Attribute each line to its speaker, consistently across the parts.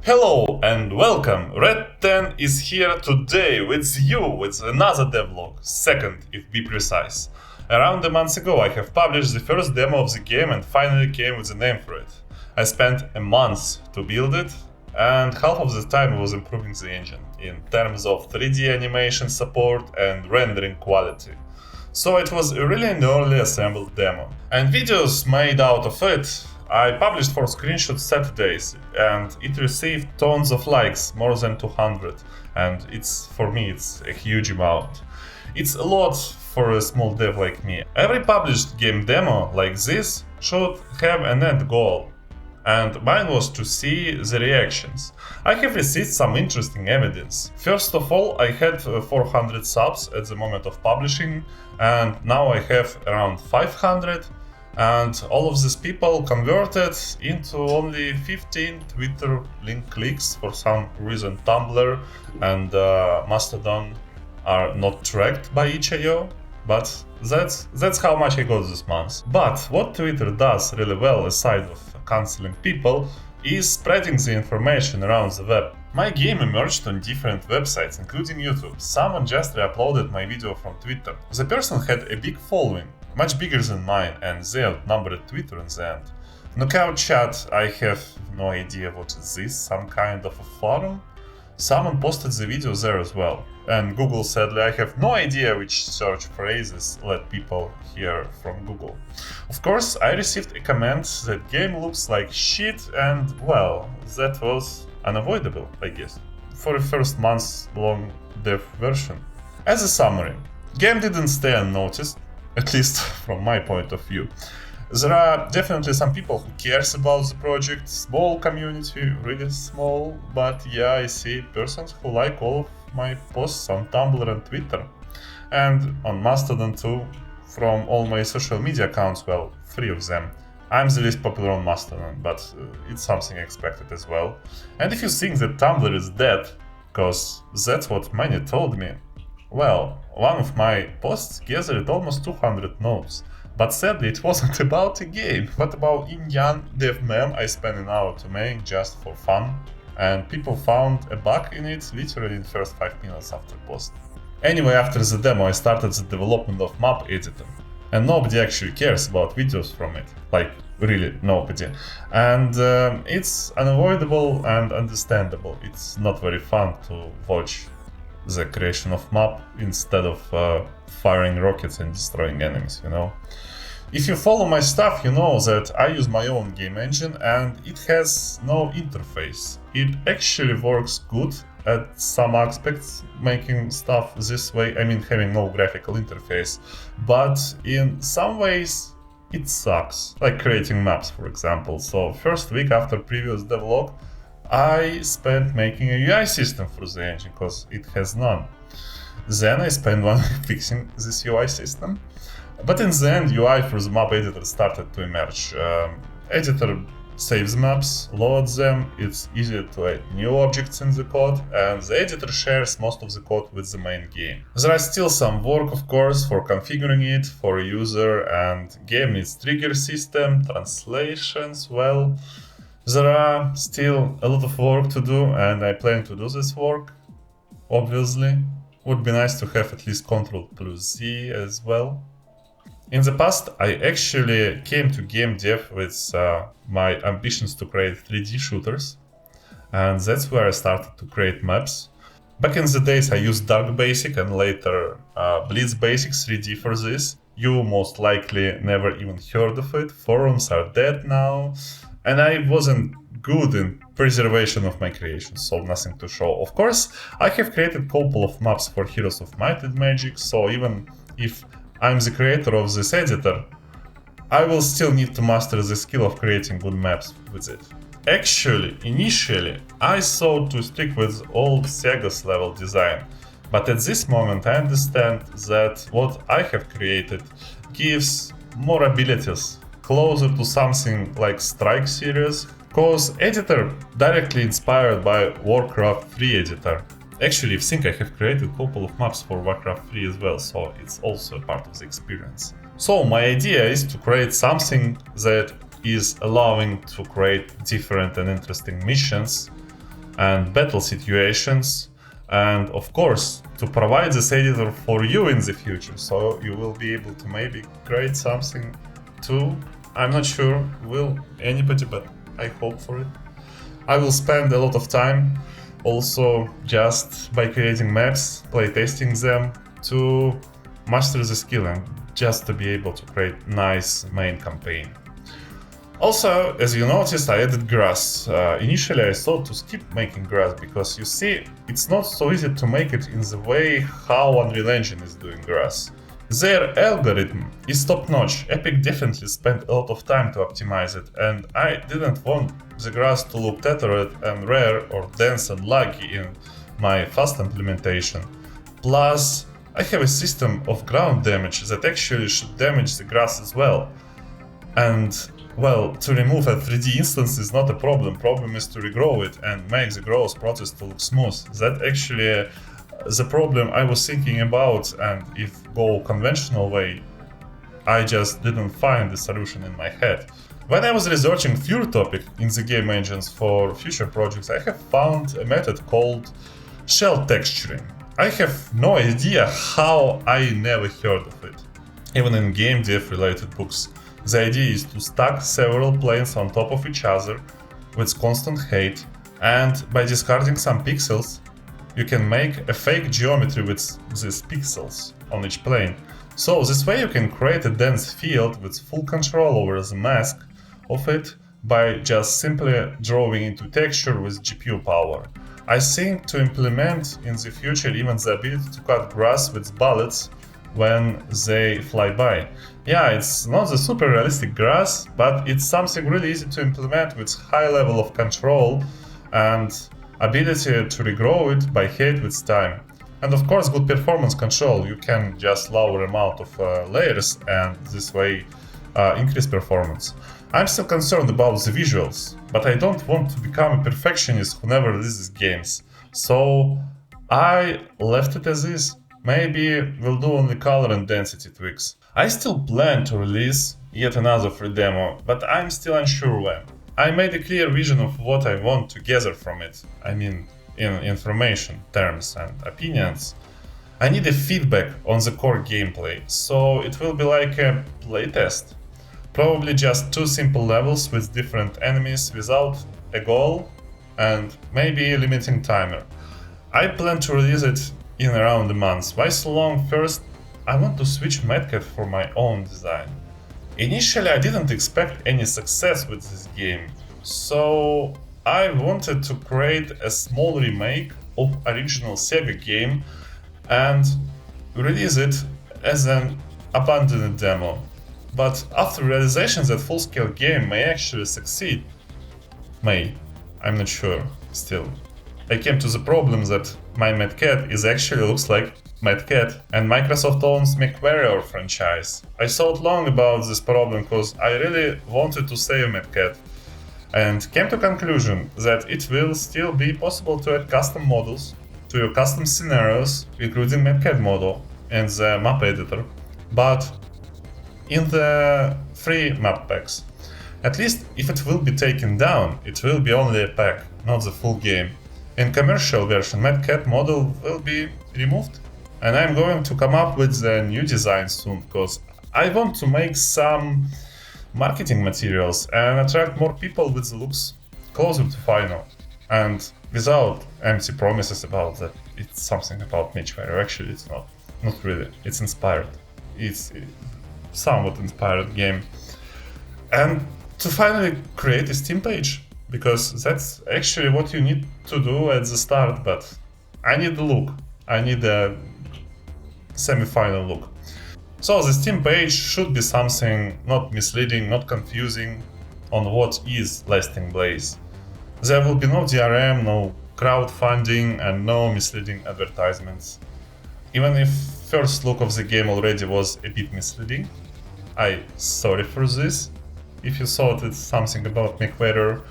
Speaker 1: Hello and welcome! Red 10 is here today with you with another devlog, second if be precise. Around a month ago I have published the first demo of the game and finally came with a name for it. I spent a month to build it and half of the time I was improving the engine in terms of 3D animation support and rendering quality. So it was really an early assembled demo. And videos made out of it I published 4 screenshots Saturdays and it received tons of likes, more than 200, and for me it's a huge amount. It's a lot for a small dev like me. Every published game demo like this should have an end goal, and mine was to see the reactions. I have received some interesting evidence. First of all, I had 400 subs at the moment of publishing, and now I have around 500. And all of these people converted into only 15 Twitter link clicks. For some reason Tumblr and Mastodon are not tracked by itch.io, but that's how much I got this month. But what Twitter does really well, aside of canceling people, is spreading the information around the web. My game emerged on different websites, including YouTube. Someone just re-uploaded my video from Twitter. The person had a big following, much bigger than mine, and they outnumbered Twitter in the end. Knockout Chat, I have no idea what is this, some kind of a forum? Someone posted the video there as well. And Google sadly, I have no idea which search phrases let people hear from Google. Of course, I received a comment that game looks like shit, and well, that was unavoidable, I guess, for a first month-long dev version. As a summary, game didn't stay unnoticed, at least from my point of view. There are definitely some people who cares about the project, small community, really small, but yeah, I see persons who like all of my posts on Tumblr and Twitter. And on Mastodon too, from all my social media accounts, well, 3 of them. I'm the least popular on Mastodon, but it's something expected as well. And if you think that Tumblr is dead, cause that's what many told me, well, one of my posts gathered almost 200 notes. But sadly, it wasn't about a game, but about Indian dev meme I spent an hour to make just for fun, and people found a bug in it literally in the first 5 minutes after post. Anyway, after the demo I started the development of map editor, and nobody actually cares about videos from it, like really nobody. And it's unavoidable and understandable, it's not very fun to watch the creation of map instead of firing rockets and destroying enemies, you know. If you follow my stuff, you know that I use my own game engine and it has no interface. It actually works good at some aspects, making stuff this way, I mean having no graphical interface, but in some ways it sucks, like creating maps for example. So first week after previous devlog, I spent making a UI system for the engine, because it has none. Then I spent 1 week fixing this UI system. But in the end, UI for the map editor started to emerge. Editor saves maps, loads them, it's easier to add new objects in the code, and the editor shares most of the code with the main game. There is still some work, of course, for configuring it for a user, and game needs trigger system, translations, well, there are still a lot of work to do, and I plan to do this work, obviously. Would be nice to have at least Ctrl+Z as well. In the past, I actually came to game dev with my ambitions to create 3D shooters, and that's where I started to create maps. Back in the days, I used Dark Basic and later Blitz Basic 3D for this. You most likely never even heard of it, forums are dead now. And I wasn't good in preservation of my creations, so nothing to show. Of course, I have created a couple of maps for Heroes of Might and Magic, so even if I'm the creator of this editor, I will still need to master the skill of creating good maps with it. Actually, initially, I thought to stick with old Sega's level design, but at this moment I understand that what I have created gives more abilities, closer to something like Strike series, cause editor directly inspired by Warcraft 3 editor. Actually, I think I have created a couple of maps for Warcraft 3 as well, so it's also a part of the experience. So my idea is to create something that is allowing to create different and interesting missions and battle situations, and of course to provide this editor for you in the future, so you will be able to maybe create something too. I'm not sure will anybody, but I hope for it. I will spend a lot of time also just by creating maps, playtesting them to master the skill and just to be able to create nice main campaign. Also, as you noticed, I added grass. Initially I thought to skip making grass because you see, it's not so easy to make it in the way how Unreal Engine is doing grass. Their algorithm is top-notch. Epic definitely spent a lot of time to optimize it, and I didn't want the grass to look tethered and rare or dense and laggy in my fast implementation. Plus, I have a system of ground damage that actually should damage the grass as well. And well, to remove a 3D instance is not a problem. Problem is to regrow it and make the growth process to look smooth. That actually the problem I was thinking about, and if go conventional way, I just didn't find the solution in my head. When I was researching few topic in the game engines for future projects, I have found a method called shell texturing. I have no idea how I never heard of it. Even in game dev related books, the idea is to stack several planes on top of each other with constant height, and by discarding some pixels, you can make a fake geometry with these pixels on each plane. So this way you can create a dense field with full control over the mask of it by just simply drawing into texture with GPU power. I think to implement in the future even the ability to cut grass with bullets when they fly by. Yeah, it's not the super realistic grass, but it's something really easy to implement with high level of control and ability to regrow it by height with time. And of course good performance control, you can just lower amount of layers and this way increase performance. I'm still concerned about the visuals, but I don't want to become a perfectionist who never releases games. So I left it as is. Maybe we'll do only color and density tweaks. I still plan to release yet another free demo, but I'm still unsure when. I made a clear vision of what I want to gather from it. I mean, in information, terms and opinions. I need a feedback on the core gameplay, so it will be like a playtest. Probably just 2 simple levels with different enemies without a goal and maybe a limiting timer. I plan to release it in around a month. Why so long? First, I want to switch Medcat for my own design. Initially I didn't expect any success with this game, so I wanted to create a small remake of original Sega game and release it as an abandoned demo. But after realization that full-scale game may actually succeed, I'm not sure still, I came to the problem that my Medcat actually looks like Medcat, and Microsoft owns MechWarrior franchise. I thought long about this problem because I really wanted to save Medcat, and came to conclusion that it will still be possible to add custom models to your custom scenarios, including Medcat model and the map editor, but in the free map packs. At least if it will be taken down, it will be only a pack, not the full game. In commercial version, Medcat model will be removed, and I'm going to come up with a new design soon, because I want to make some marketing materials and attract more people with the looks closer to final, and without empty promises about that it's something about MechWarrior. Actually it's not really, it's inspired. It's somewhat inspired game. And to finally create a Steam page, because that's actually what you need to do at the start, but I need the look. I need a semi-final look. So the Steam page should be something not misleading, not confusing on what is Lasting Blaze. There will be no DRM, no crowdfunding and no misleading advertisements. Even if first look of the game already was a bit misleading, I'm sorry for this. If you thought it's something about MechWarrior,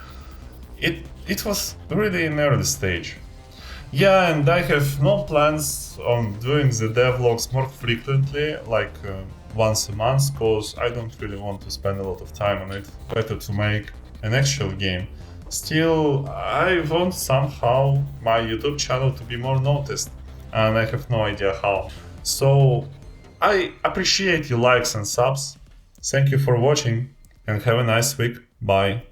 Speaker 1: it was really in early stage. Yeah, and I have no plans on doing the devlogs more frequently, like once a month, because I don't really want to spend a lot of time on it. Better to make an actual game. Still, I want somehow my YouTube channel to be more noticed, and I have no idea how. So, I appreciate your likes and subs. Thank you for watching, and have a nice week. Bye.